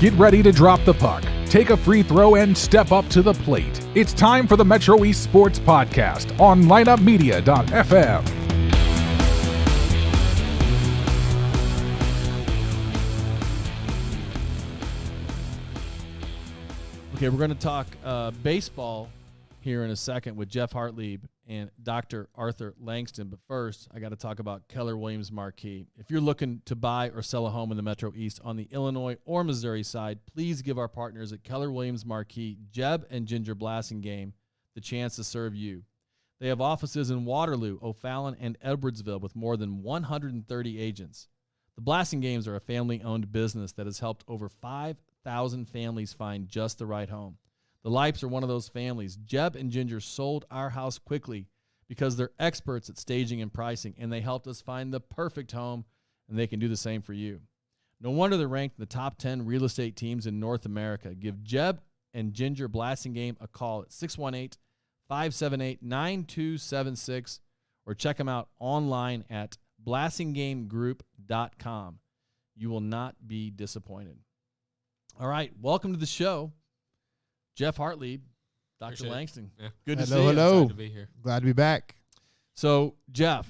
Get ready to drop the puck, take a free throw, and step up to the plate. It's time for the Metro East Sports Podcast on lineupmedia.fm. Okay, we're going to talk baseball here in a second with Geoff Hartlieb and Dr. Arthur Langston. But first, I got to talk about Keller Williams Marquee. If you're looking to buy or sell a home in the Metro East on the Illinois or Missouri side, please give our partners at Keller Williams Marquee, Jeb and Ginger Blassingame, the chance to serve you. They have offices in Waterloo, O'Fallon, and Edwardsville with more than 130 agents. The Blassingames are a family-owned business that has helped over 5,000 families find just the right home. The Lipes are one of those families. Jeb and Ginger sold our house quickly because they're experts at staging and pricing, and they helped us find the perfect home, and they can do the same for you. No wonder they're ranked in the top 10 real estate teams in North America. Give Jeb and Ginger Blassingame a call at 618-578-9276 or check them out online at blassingamegroup.com. You will not be disappointed. All right, welcome to the show. Geoff Hartlieb, Dr. Langston. Yeah. Good to see you. Hello. Glad to be here. Glad to be back. So, Geoff,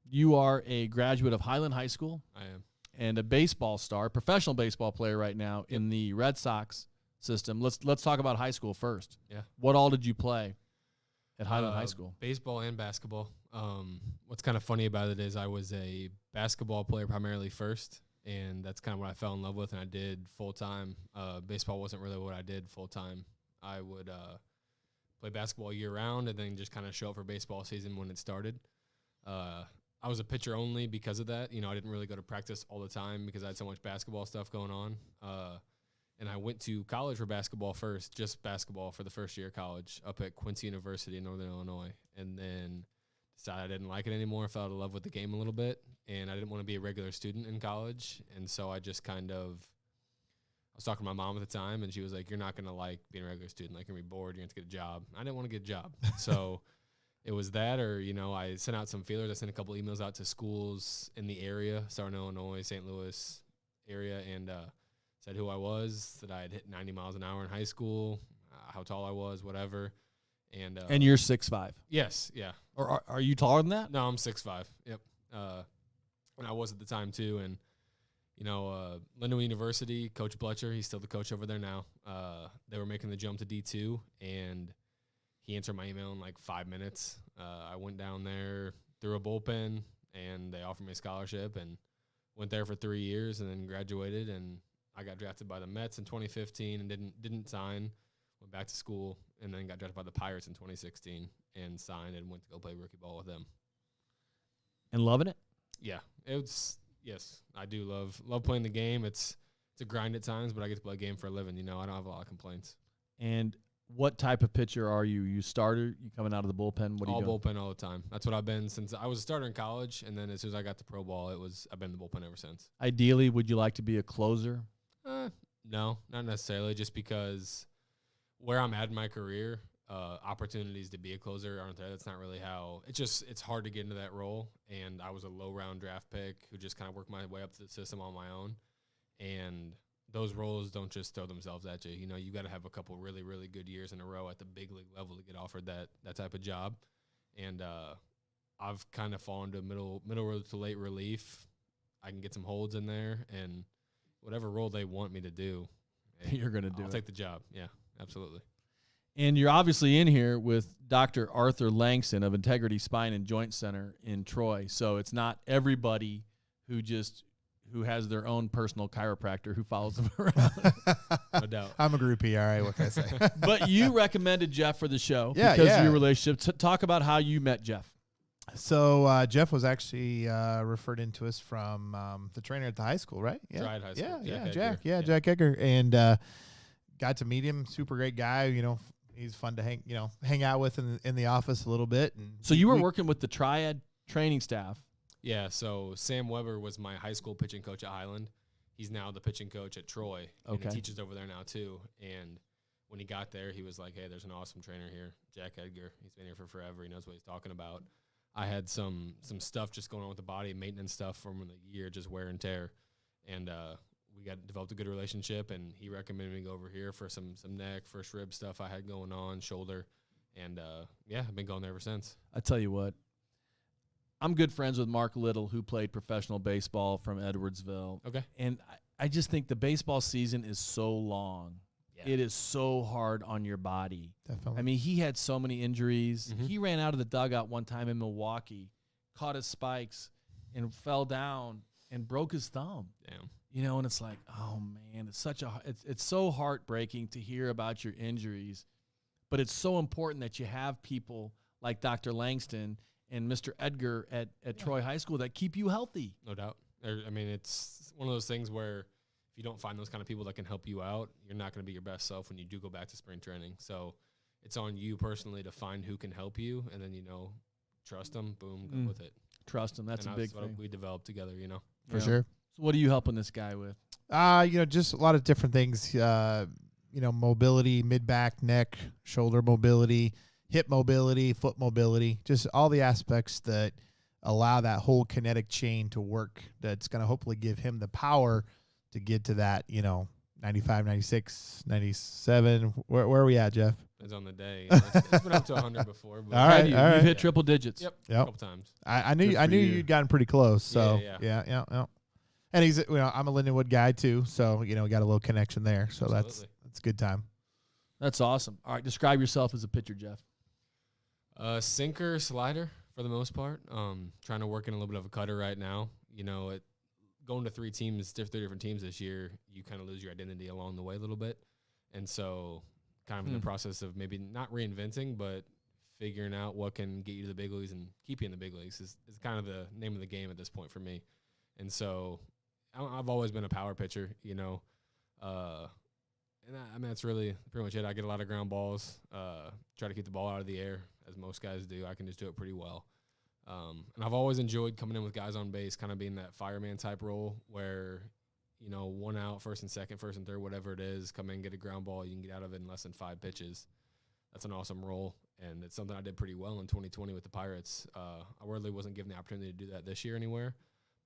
you are a graduate of Highland High School. I am. And a baseball star, professional baseball player right now in the Red Sox system. Let's talk about high school first. Yeah. What all did you play at Highland High School? Baseball and basketball. What's kind of funny about it is I was a basketball player primarily first, and that's kind of what I fell in love with, and I did full-time. Baseball wasn't really what I did full-time. I would play basketball year-round and then just kind of show up for baseball season when it started. I was a pitcher only because of that. You know, I didn't really go to practice all the time because I had so much basketball stuff going on. And I went to college for basketball first, just basketball for the first year of college up at Quincy University in Northern Illinois. And then decided I didn't like it anymore. I fell out of love with the game a little bit, and I didn't want to be a regular student in college. And so I just kind of – I was talking to my mom at the time, and she was like, you're not going to like being a regular student. Like, you're going to be bored. You're going to get a job. I didn't want to get a job. So it was that, or, you know, I sent out some feelers. I sent a couple emails out to schools in the area, Southern Illinois, St. Louis area, and said who I was, that I had hit 90 miles an hour in high school, how tall I was, whatever. And you're 6'5". Yes, yeah. Or are you taller than that? No, I'm 6'5". Yep. And I was at the time, too, and you know, Lindenwood University, Coach Bletcher, he's still the coach over there now. They were making the jump to D2, and he answered my email in like 5 minutes. I went down there, threw a bullpen, and they offered me a scholarship, and went there for 3 years, and then graduated. And I got drafted by the Mets in 2015, and didn't sign. Went back to school, and then got drafted by the Pirates in 2016, and signed and went to go play rookie ball with them. And loving it? Yeah, yes, I do love playing the game. It's a grind at times, but I get to play a game for a living. You know, I don't have a lot of complaints. And what type of pitcher are you? You starter? You coming out of the bullpen? What are you doing? All bullpen all the time. That's what I've been since I was a starter in college, and then as soon as I got to pro ball, I've been in the bullpen ever since. Ideally, would you like to be a closer? No, not necessarily. Just because where I'm at in my career, opportunities to be a closer aren't there. That's not really how. It's hard to get into that role, and I was a low round draft pick who just kind of worked my way up to the system on my own, and those roles don't just throw themselves at you. You know, you got to have a couple really, really good years in a row at the big league level to get offered that type of job, and I've kind of fallen to middle to late relief. I can get some holds in there, and whatever role they want me to do, You're going to do I'll it. take the job. Yeah, absolutely. And you're obviously in here with Dr. Arthur Langston of Integrity Spine and Joint Center in Troy. So it's not everybody who has their own personal chiropractor who follows them around. No doubt. I'm a groupie, all right, what can I say? But you recommended Geoff for the show Yeah, because yeah. of your relationship. Talk about how you met Geoff. So Geoff was actually referred into us from the trainer at the high school, right? Yeah, Tried high school. Jack. Edgar. Jack Edgar, and got to meet him. Super great guy. You know, he's fun to hang out with in the office a little bit. And So you were working with the Triad training staff. Yeah, so Sam Weber was my high school pitching coach at Highland. He's now the pitching coach at Troy, and Okay. he teaches over there now too. And when he got there, he was like, hey, there's an awesome trainer here, Jack Edgar. He's been here for forever. He knows what he's talking about. I had some stuff just going on with the body, maintenance stuff from the year, just wear and tear. And we developed a good relationship, and he recommended me go over here for some neck, first rib stuff I had going on, shoulder, and I've been going there ever since. I tell you what, I'm good friends with Mark Little, who played professional baseball from Edwardsville. Okay. And I just think the baseball season is so long. Yeah. It is so hard on your body. Definitely. I mean, he had so many injuries. Mm-hmm. He ran out of the dugout one time in Milwaukee, caught his spikes, and fell down and broke his thumb. Damn. You know, and it's like, oh man, it's so heartbreaking to hear about your injuries, but it's so important that you have people like Dr. Langston and Mr. Edgar at Troy High School that keep you healthy. No doubt. I mean, it's one of those things where if you don't find those kind of people that can help you out, you're not going to be your best self when you do go back to spring training. So it's on you personally to find who can help you, and then, trust them, boom, go with it. Trust them. That's a big thing. What we developed together, For sure. So what are you helping this guy with? Just a lot of different things, mobility, mid-back, neck, shoulder mobility, hip mobility, foot mobility, just all the aspects that allow that whole kinetic chain to work. That's going to hopefully give him the power to get to that, 95, 96, 97. Where are we at, Jeff? It's on the day. It's been up to 100 before. But all right. You've hit triple digits. Yep. A couple times. I knew you'd gotten pretty close. So yeah. And he's, I'm a Lindenwood guy too. So, we got a little connection there. So that's a good time. That's awesome. All right. Describe yourself as a pitcher, Jeff. Sinker, slider for the most part. Trying to work in a little bit of a cutter right now. Going to three different teams this year, you kind of lose your identity along the way a little bit. And so kind of in the process of maybe not reinventing, but figuring out what can get you to the big leagues and keep you in the big leagues is kind of the name of the game at this point for me. And so I've always been a power pitcher, and that's really pretty much it. I get a lot of ground balls, try to keep the ball out of the air, as most guys do. I can just do it pretty well. And I've always enjoyed coming in with guys on base, kind of being that fireman type role where, one out, first and second, first and third, whatever it is, come in, get a ground ball, you can get out of it in less than 5 pitches. That's an awesome role, and it's something I did pretty well in 2020 with the Pirates. I really wasn't given the opportunity to do that this year anywhere,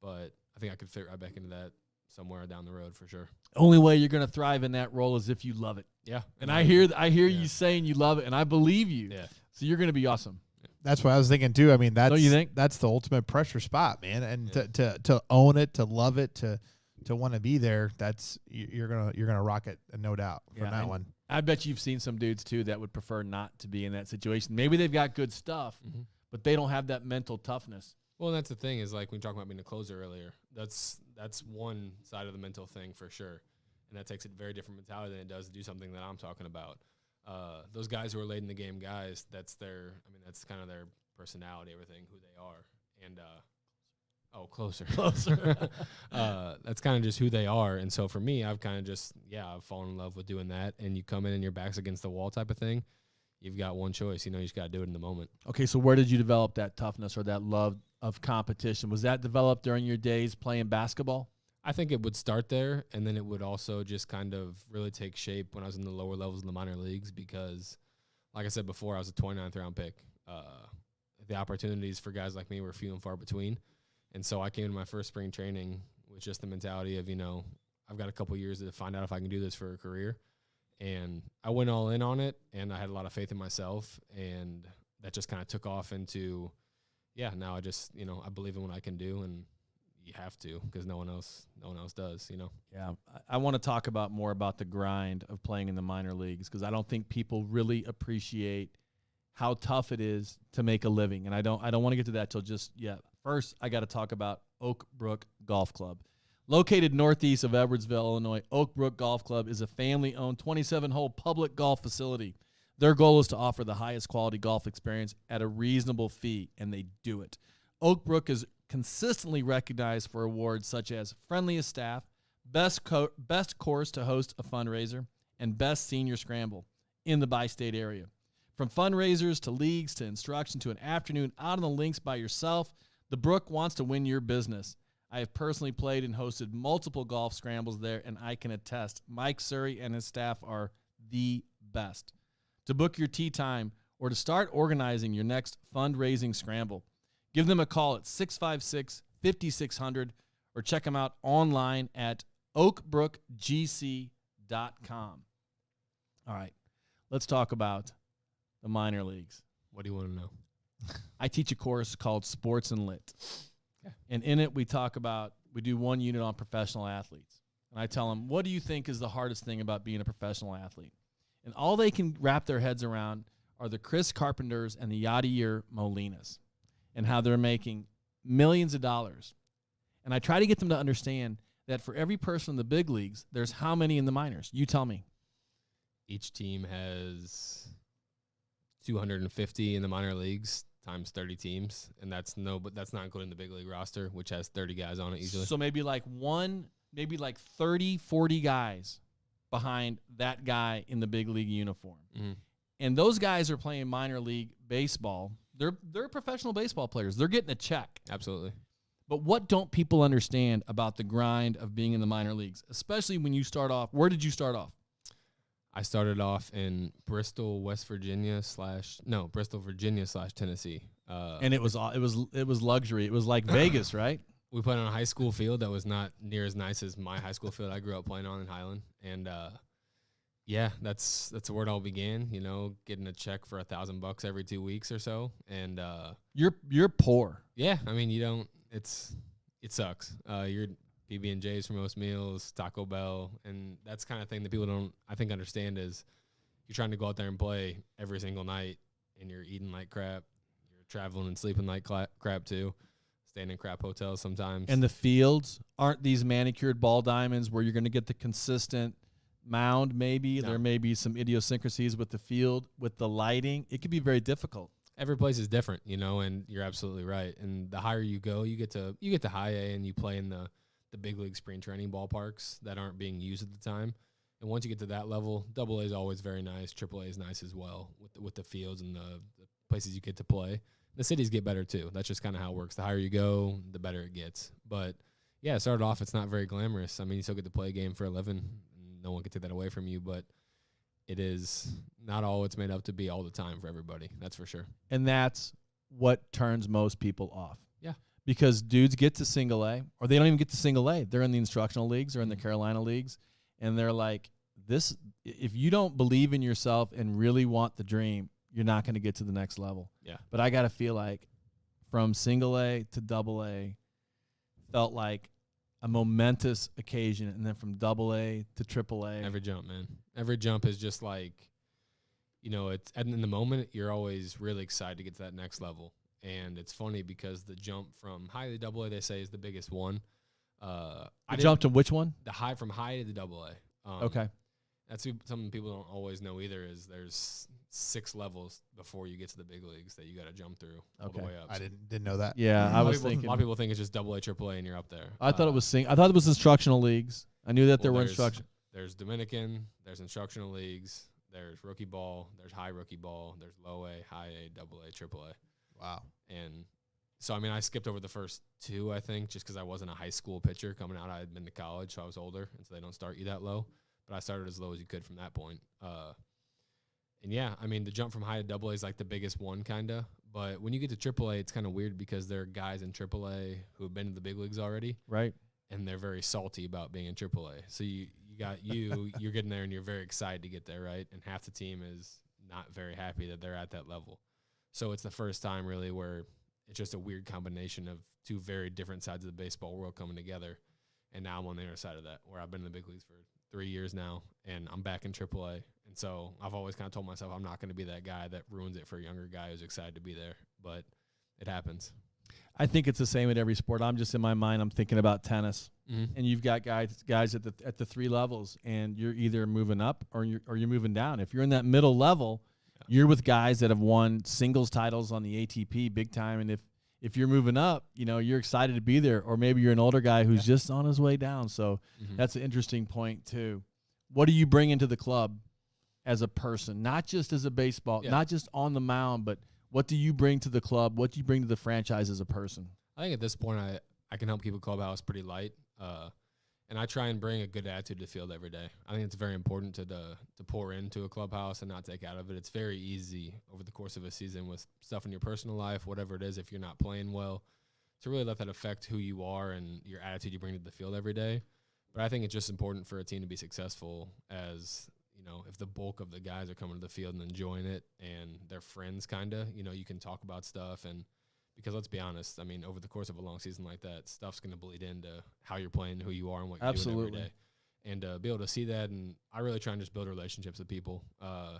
but I think I could fit right back into that somewhere down the road for sure. Only way you're going to thrive in that role is if you love it. Yeah. And I hear you saying you love it, and I believe you. Yeah. So you're going to be awesome. That's what I was thinking too. I mean, Don't you think? That's the ultimate pressure spot, man. And to own it, to love it, to want to be there, that's you're gonna rock it, no doubt from that one. I bet you've seen some dudes too that would prefer not to be in that situation. Maybe they've got good stuff, but they don't have that mental toughness. Well, that's the thing is like when you talk about being a closer earlier, that's one side of the mental thing for sure, and that takes a very different mentality than it does to do something that I'm talking about. Those guys who are late in the game guys, that's kind of their personality, everything, who they are. And, closer. That's kind of just who they are. And so for me, I've kind of just, I've fallen in love with doing that. And you come in and your back's against the wall type of thing. You've got one choice. You just got to do it in the moment. Okay, so where did you develop that toughness or that love of competition? Was that developed during your days playing basketball? I think it would start there, and then it would also just kind of really take shape when I was in the lower levels in the minor leagues because, like I said before, I was a 29th round pick. The opportunities for guys like me were few and far between, and so I came to my first spring training with just the mentality of, I've got a couple years to find out if I can do this for a career, and I went all in on it, and I had a lot of faith in myself, and that just kind of took off into, now I just, I believe in what I can do, and you have to because no one else does, Yeah, I want to talk more about the grind of playing in the minor leagues because I don't think people really appreciate how tough it is to make a living, and I don't want to get to that till just yet. First, I got to talk about Oak Brook Golf Club. Located northeast of Edwardsville, Illinois, Oak Brook Golf Club is a family-owned 27-hole public golf facility. Their goal is to offer the highest quality golf experience at a reasonable fee, and they do it. Oak Brook is consistently recognized for awards such as Friendliest Staff, Best Course to Host a Fundraiser, and Best Senior Scramble in the bi-state area. From fundraisers to leagues to instruction to an afternoon out on the links by yourself, the Brook wants to win your business. I have personally played and hosted multiple golf scrambles there, and I can attest Mike Surrey and his staff are the best. To book your tee time or to start organizing your next fundraising scramble, give them a call at 656-5600 or check them out online at oakbrookgc.com. All right, let's talk about the minor leagues. What do you want to know? I teach a course called Sports and Lit. Okay. And in it, we do one unit on professional athletes. And I tell them, what do you think is the hardest thing about being a professional athlete? And all they can wrap their heads around are the Chris Carpenters and the Yadier Molinas and how they're making millions of dollars. And I try to get them to understand that for every person in the big leagues, there's how many in the minors? You tell me. Each team has 250 in the minor leagues times 30 teams, and that's not including the big league roster, which has 30 guys on it usually. So maybe like 30, 40 guys behind that guy in the big league uniform. Mm-hmm. And those guys are playing minor league baseball. They're professional baseball players. They're getting a check. Absolutely. But what don't people understand about the grind of being in the minor leagues, especially when you start off? Where did you start off? I started off in Bristol, Virginia / Tennessee. And it was luxury. It was like Vegas, right? We played on a high school field that was not near as nice as my high school field I grew up playing on in Highland. And that's where it all began. You know, getting a check for $1,000 every 2 weeks or so. And you're poor. Yeah, I mean it sucks. You're PB&J's for most meals, Taco Bell, and that's kind of thing that people don't, I think, understand is you're trying to go out there and play every single night, and you're eating like crap. You're traveling and sleeping like crap too, staying in crap hotels sometimes. And the fields aren't these manicured ball diamonds where you're going to get the consistent mound maybe. No. There may be some idiosyncrasies with the field, with the lighting. It could be very difficult. Every place is different, you know, and you're absolutely right. And the higher you go, you get to high A, and you play in the big league spring training ballparks that aren't being used at the time. And once you get to that level, Double A is always very nice. Triple A is nice as well with the fields and the places you get to play. The cities get better too. That's just kind of how it works. The higher you go, the better it gets. But yeah, it started off, it's not very glamorous. I mean, you still get to play a game for a living. No one can take that away from you, but it is not all it's made up to be all the time for everybody. That's for sure. And that's what turns most people off. Yeah. Because dudes get to single A, or they don't even get to single A. They're in the instructional leagues or in the Carolina leagues, and they're like, this, if you don't believe in yourself and really want the dream, you're not going to get to the next level. Yeah. But I got to feel like from single A to double A felt like a momentous occasion, and then from double A to triple A. Every jump, man. Every jump is just like, you know, it's in the moment, you're always really excited to get to that next level. And it's funny because the jump from high to double A, they say, is the biggest one. I jumped to which one? The high from high to the double A. Okay. That's something people don't always know either, is there's 6 levels before you get to the big leagues that you got to jump through all the way up. I didn't know that. Yeah, I was A thinking. lot of people think it's just double A, triple A, and you're up there. I thought it was I thought it was instructional leagues. I knew that there were instruction. There's Dominican, there's instructional leagues, there's rookie ball, there's high rookie ball, there's low A, high A, double A, triple A. Wow. And so, I mean, I skipped over the first 2, I think, just because I wasn't a high school pitcher coming out. I had been to college, so I was older, and so they don't start you that low. But I started as low as you could from that point. And, yeah, I mean, the jump from high to double A is like the biggest one, kind of. But when you get to triple A, it's kind of weird because there are guys in triple A who have been to the big leagues already. Right. And they're very salty about being in triple A. So you're getting there and you're very excited to get there, right? And half the team is not very happy that they're at that level. So it's the first time really where it's just a weird combination of 2 very different sides of the baseball world coming together. And now I'm on the other side of that, where I've been in the big leagues for 3 years now, and I'm back in AAA. And so I've always kind of told myself I'm not going to be that guy that ruins it for a younger guy who's excited to be there. But it happens. I think it's the same at every sport. I'm just in my mind, I'm thinking about tennis. Mm-hmm. And you've got guys at the 3 levels, and you're either moving up or you're moving down. If you're in that middle level, you're with guys that have won singles titles on the ATP big time. And if you're moving up, you know, you're excited to be there. Or maybe you're an older guy who's just on his way down. So that's an interesting point too. What do you bring into the club as a person? Not just as a baseball, not just on the mound, but what do you bring to the club? What do you bring to the franchise as a person? I think at this point I can help keep a clubhouse pretty light. And I try and bring a good attitude to the field every day. I think it's very important to pour into a clubhouse and not take out of it. It's very easy over the course of a season with stuff in your personal life, whatever it is, if you're not playing well, to really let that affect who you are and your attitude you bring to the field every day. But I think it's just important for a team to be successful as, if the bulk of the guys are coming to the field and enjoying it and they're friends kind of, you can talk about stuff. And because let's be honest, I mean, over the course of a long season like that, stuff's going to bleed into how you're playing, who you are, and what you're doing every day. And be able to see that, and I really try and just build relationships with people.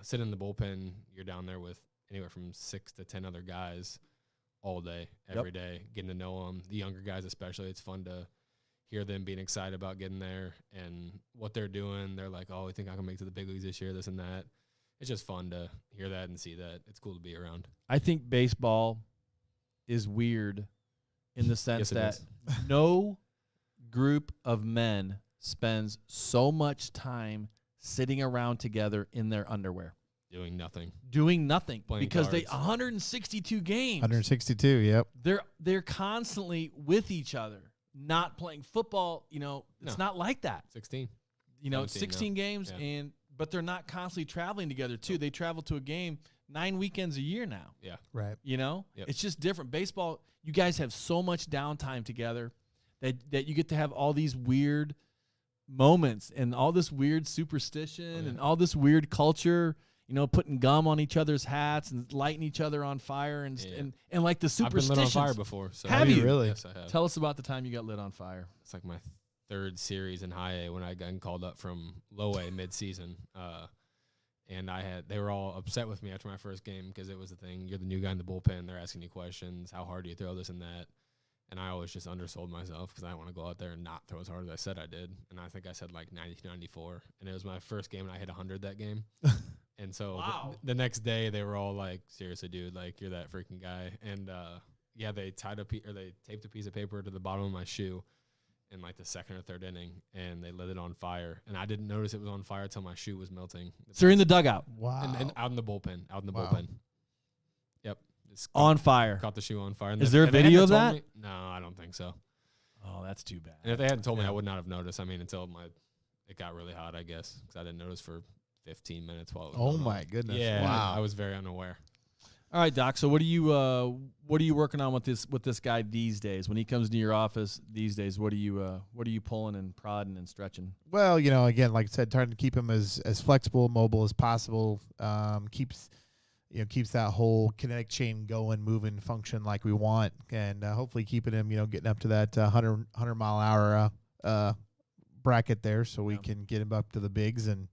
Sit in the bullpen, you're down there with anywhere from 6 to 10 other guys all day, every day, getting to know them. The younger guys especially, it's fun to hear them being excited about getting there and what they're doing. They're like, oh, we think I can make it to the big leagues this year, this and that. It's just fun to hear that and see that. It's cool to be around. I think baseball is weird in the sense that no group of men spends so much time sitting around together in their underwear. Doing nothing. Playing because cards. 162 games. 162, yep. They're constantly with each other, not playing football. It's not like that. 16. 16 games, but they're not constantly traveling together too. They travel to a game 9 weekends a year now. Yeah. Right. Yep. It's just different. Baseball, you guys have so much downtime together that you get to have all these weird moments and all this weird superstition and all this weird culture. Putting gum on each other's hats and lighting each other on fire and like the superstitions. I've been lit on fire before. So have you really? Yes, I have. Tell us about the time you got lit on fire. It's like my 3rd series in high A when I got called up from low A mid-season. And they were all upset with me after my first game because it was the thing. You're the new guy in the bullpen. They're asking you questions. How hard do you throw, this and that? And I always just undersold myself because I didn't want to go out there and not throw as hard as I said I did. And I think I said like 90, 94. And it was my first game, and I hit 100 that game. And so the next day they were all like, seriously, dude, like you're that freaking guy. And they taped a piece of paper to the bottom of my shoe in like the 2nd or 3rd inning, and they lit it on fire. And I didn't notice it was on fire until my shoe was melting. So you're in the dugout. Wow. And out in the bullpen. Yep. On fire. Caught the shoe on fire. And Is there a video of that? No, I don't think so. Oh, that's too bad. And if they hadn't told me, I would not have noticed. I mean, until it got really hot, I guess, because I didn't notice for 15 minutes while it was going on. My goodness. Yeah. Wow. I was very unaware. All right, Doc. So what are you working on with this guy these days? When he comes to your office these days, what are you pulling and prodding and stretching? Well, again, like I said, trying to keep him as flexible, mobile as possible. Keeps that whole kinetic chain going, moving, function like we want, and hopefully keeping him, getting up to that 100 mile an hour bracket there, so we can get him up to the bigs, and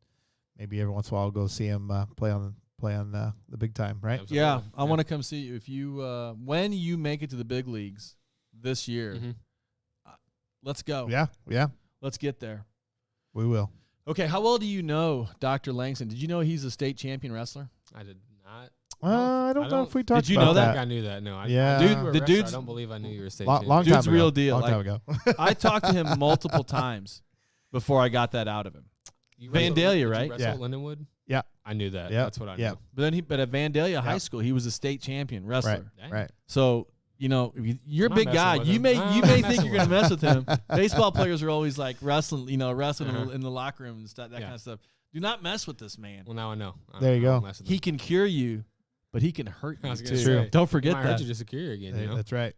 maybe every once in a while I'll go see him play on the big time, right? Absolutely. Yeah, I want to come see you. If you when you make it to the big leagues this year, let's go. Yeah, Let's get there. we will. Okay, how well do you know Dr. Langston? Did you know he's a state champion wrestler? I did not. I don't know if we talked Did you about know I that? think I knew that. No, Yeah. Dude, the I don't believe I knew you were a state Long champion. time Dude's ago. real deal. Long Like- time ago. I talked to him multiple times before I got that out of him. You Vandalia, wrestled- right? Did you wrestle Yeah. at Lindenwood? Yeah. I knew that. Yeah. That's what I Yeah. knew. But at Vandalia High School, he was a state champion wrestler. Dang. Right. So you're a I'm big not guy. messing with You him. may I'm you not may think messing you're gonna with mess with him. Baseball players are always like wrestling in Uh-huh. the locker room and stuff, that kind of stuff. Do not mess with this man. Well, now I know. There you I go. won't mess with He him. can cure you, but he can hurt I you was too. gonna True. say, Don't forget might that. hurt you just to cure you again. Hey, You know? that's right.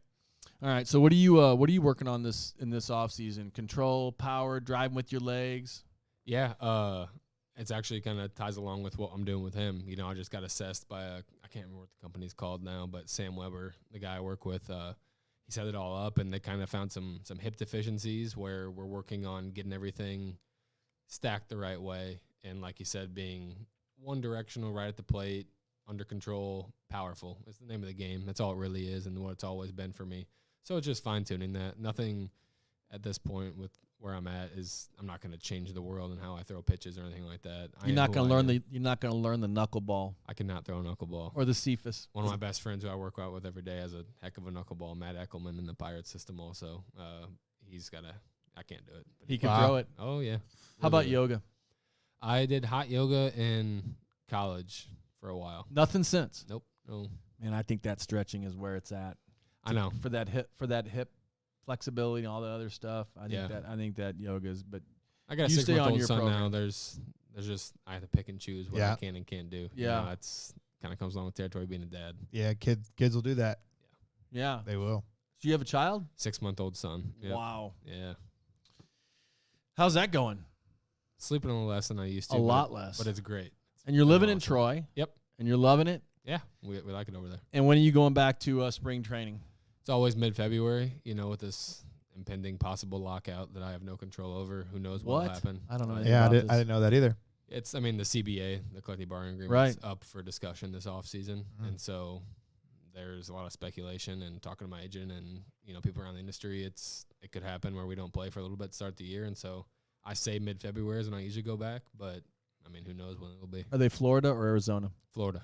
All right. So what are you working on in this off season? Control, power, driving with your legs. Yeah. It's actually kind of ties along with what I'm doing with him. I just got assessed by I can't remember what the company's called now, but Sam Weber, the guy I work with, he set it all up, and they kind of found some hip deficiencies where we're working on getting everything stacked the right way. And like you said, being one directional right at the plate, under control, powerful. It's the name of the game. That's all it really is, and what it's always been for me. So it's just fine tuning that. Nothing at this point with where I'm at is I'm not going to change the world and how I throw pitches or anything like that. You're not going to learn the knuckleball I cannot throw a knuckleball. or the Cephas. One of my best friends who I work out with every day has a heck of a knuckleball, Matt Eckelman in the Pirates system also. I can't do it. But He can Wow. throw it. Oh, yeah. How about Literally. yoga? I did hot yoga in college for a while. Nothing since. Nope. No. Man, I think that stretching is where it's at. I know. For that hip flexibility and all the other stuff. I Yeah. think that yoga's, but I got a You stay on 6-month-old your son program. now. There's just I have to pick and choose what Yeah. I can and can't do. Yeah. It's kind of comes along with territory being a dad. Yeah, kids will do that. yeah. They will. Do you have a child? 6-month-old son. Yep. Wow. Yeah. How's that going? Sleeping a little less than I used to. A lot less. But it's great. And you're living in awesome. Troy. Yep. And you're loving it. Yeah, we like it over there. And when are you going back to spring training? It's always mid-February, with this impending possible lockout that I have no control over. Who knows what will happen? I don't know. Yeah, I didn't know that either. It's, the CBA, the collective bargaining agreement, Right. is up for discussion this offseason. And so there's a lot of speculation and talking to my agent and, people around the industry. It could happen where we don't play for a little bit to start the year. And so I say mid-February is when I usually go back, but who knows when it'll be. Are they Florida or Arizona? Florida.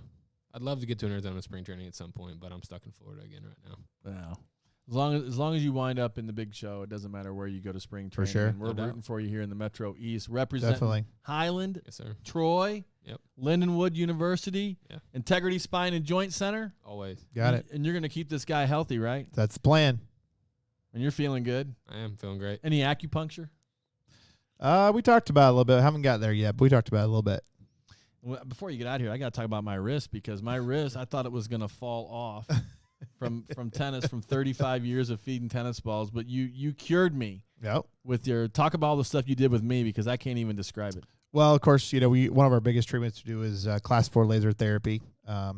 I'd love to get to an Arizona spring training at some point, but I'm stuck in Florida again right now. Wow. As long as you wind up in the big show, it doesn't matter where you go to spring training. sure. And we're No rooting doubt. for you here in the Metro East, representing Definitely. Highland, Yes, sir. Troy, Yep. Lindenwood University, Yeah. Integrity Spine and Joint Center. Always. Got it. And you're going to keep this guy healthy, right? That's the plan. And you're feeling good. I am feeling great. Any acupuncture? We talked about it a little bit. I haven't got there yet, but we talked about it a little bit. Well, before you get out of here, I got to talk about my wrist because my wrist, I thought it was going to fall off from tennis, from 35 years of feeding tennis balls. But you cured me Yep. with your talk about all the stuff you did with me because I can't even describe it. Well, of course, one of our biggest treatments to do is class 4 laser therapy.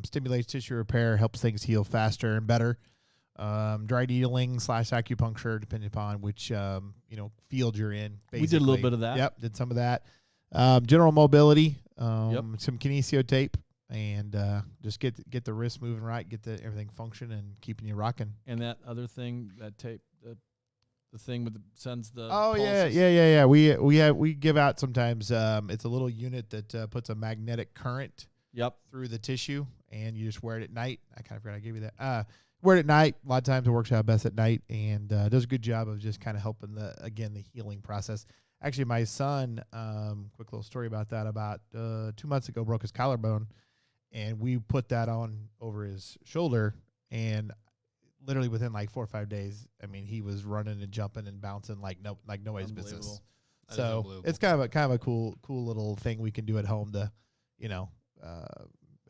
Stimulates tissue repair, helps things heal faster and better. Dry needling / acupuncture, depending upon which field you're in. Basically. We did a little bit of that. Yep, did some of that. General mobility, Yep. some kinesio tape, and just get the wrist moving right, get everything function, and keeping you rocking. And that other thing, that tape, the thing with sends the Oh pulses. yeah. We give out sometimes. It's a little unit that puts a magnetic current Yep. through the tissue, and you just wear it at night. I kind of forgot I gave you that. Wear it at night. A lot of times it works out best at night, and does a good job of just kind of helping the healing process. Actually, my son, quick little story about that. About 2 months ago, broke his collarbone, and we put that on over his shoulder, and literally within like 4 or 5 days, he was running and jumping and bouncing like nobody's business. Unbelievable. That is So unbelievable. it's kind of a cool little thing we can do at home to,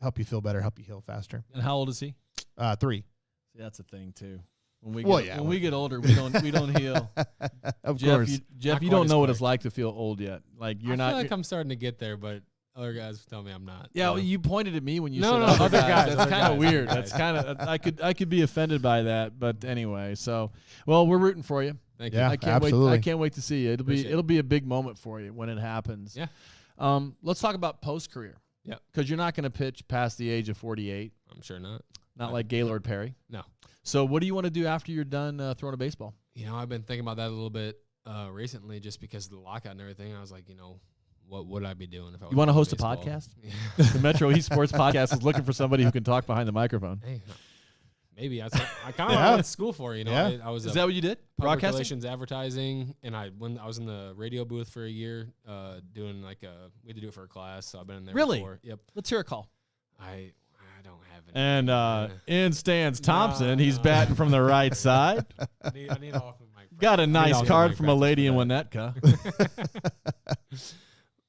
help you feel better, help you heal faster. And how old is he? 3. See, that's a thing too. When we Well, get, yeah, when we get older, we don't heal. Of Jeff, course. Jeff, Not you quite don't as know what quick. it's like to feel old yet. Like you're I not. feel like you're- I'm starting to get there, but other guys tell me I'm not. yeah, so. well, you pointed at me when you No, said no, other other guys. guys, That's other kind of guys, weird. other That's guys. kind of I could be offended by that, but anyway. So, well, we're rooting for you. Thank Yeah. you. I can't absolutely. wait. I can't wait to see you. Appreciate It'll be a big moment for you when it happens. Yeah. Let's talk about post career. Yeah. Because you're not going to pitch past the age of 48, I'm sure not. not like Gaylord Perry. No. So, what do you want to do after you're done throwing a baseball? I've been thinking about that a little bit recently just because of the lockout and everything. I was like, what would I be doing if I was You want to playing host a baseball? podcast? Yeah. The Metro East Sports Podcast is looking for somebody who can talk behind the microphone. Hey, maybe I kind of Yeah. went to school for it, Yeah. I was Is a that what you did? public Broadcasting? relations advertising, and when I was in the radio booth for a year, doing we had to do it for a class, so I've been in there Really? before. Yep. Let's hear a call. I don't have it. And in stands Thompson. He's no. batting from the right side. I need off the mic. Got a nice off the card mic from a practice lady in for that. Winnetka.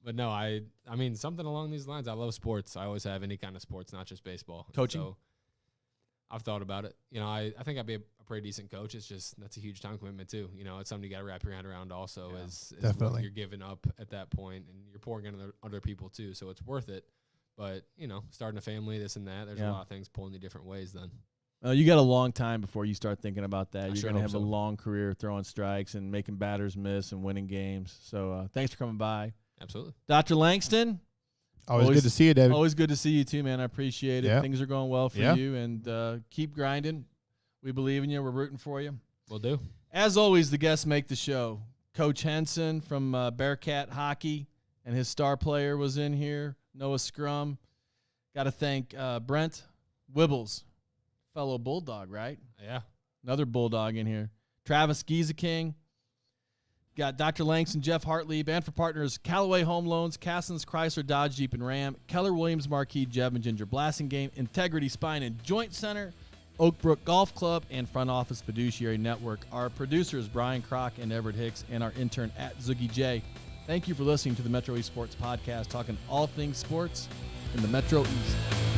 But no, I mean something along these lines. I love sports. I always have any kind of sports, not just baseball. Coaching? So I've thought about it. I think I'd be a pretty decent coach. It's just that's a huge time commitment too. It's something you got to wrap your hand around. Also, is what definitely. you're giving up at that point, and you're pouring into other people too. So it's worth it. But starting a family, this and that. There's Yeah. a lot of things pulling you different ways. Then You got a long time before you start thinking about that. You're sure going to hope have a so. long career throwing strikes and making batters miss and winning games. So thanks for coming by. absolutely. Dr. Langston, Always always- good to see you, David. always good to see you too, man. I appreciate it. Yeah. Things are going well for Yeah. you, and keep grinding. We believe in you. We're rooting for you. We'll do. As always, the guests make the show. Coach Henson from Bearcat Hockey and his star player was in here, Noah Scrum. Got to thank Brent Wibbles, fellow Bulldog, right? Yeah. Another Bulldog in here. Travis Gieseking. Got Dr. Langston, Geoff Hartlieb, and for partners, Callaway Home Loans, Cassins, Chrysler, Dodge, Jeep, and Ram, Keller Williams Marquee, Jeb and Ginger Blasting Game, Integrity Spine and Joint Center, Oakbrook Golf Club, and Front Office Fiduciary Network. Our producers, Brian Kroc and Everett Hicks, and our intern at Zoogie J. Thank you for listening to the Metro East Sports Podcast, talking all things sports in the Metro East.